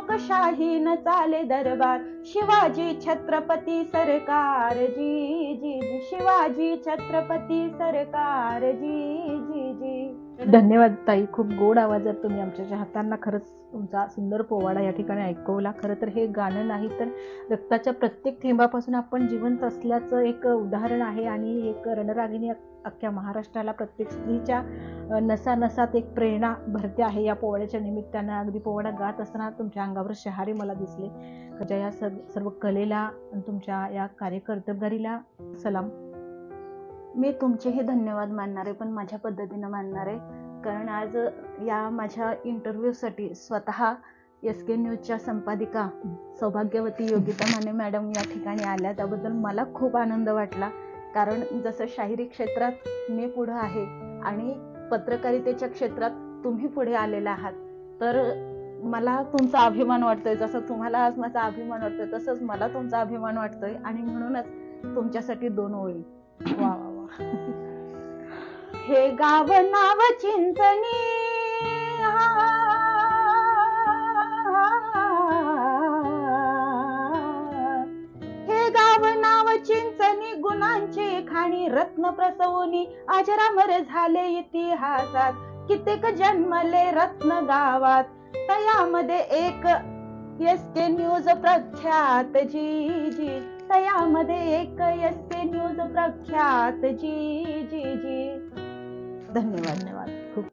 लोकशाही न चाले दरबार, शिवाजी छत्रपती सरकार जी जी जी, शिवाजी छत्रपती सरकार जी जी जी. धन्यवाद ताई, खूप गोड आवाजात तुम्ही आमच्या चाहत्यांना खरंच तुमचा सुंदर पोवाडा या ठिकाणी ऐकवला. खरं तर हे गाणं नाही तर रक्ताच्या प्रत्येक थेंबापासून आपण जिवंत असल्याचं एक उदाहरण आहे आणि एक रणरागिणी अख्ख्या महाराष्ट्राला, प्रत्येक स्त्रीच्या नसानसात एक प्रेरणा भरते आहे या पोवाड्याच्या निमित्तानं. अगदी पोवाडा गात असताना तुमच्या अंगावर शहारे मला दिसले. तुमच्या या सर्व कलेला आणि तुमच्या या कार्यकर्तबगारीला सलाम. मी तुमचेही धन्यवाद मानणार आहे, पण माझ्या पद्धतीनं मानणार आहे. कारण आज या माझ्या इंटरव्ह्यूसाठी स्वतः SK न्यूजच्या संपादिका सौभाग्यवती योगिता माने मॅडम या ठिकाणी आल्या, त्याबद्दल मला खूप आनंद वाटला. कारण जसं शाहिरी क्षेत्रात मी पुढं आहे आणि पत्रकारितेच्या क्षेत्रात तुम्ही पुढे आलेला आहात, तर मला तुमचा अभिमान वाटतोय. जसं तुम्हाला आज माझा अभिमान वाटतोय तसंच मला तुमचा अभिमान वाटतोय आणि म्हणूनच तुमच्यासाठी 2 ओळी. वा वा वा. हे गाव नाव चिंचणी, हे गाव नाव चिंचणी, गुणांची खाणी रत्न प्रसवनी, अजरामर झाले इतिहासात, कित्येक जन्मले रत्न गावात, तयामध्ये एक SK न्यूज प्रख्यात जी जी, तयामध्ये एक SK न्यूज प्रख्यात जी जी जी. धन्यवाद. धन्यवाद. खूप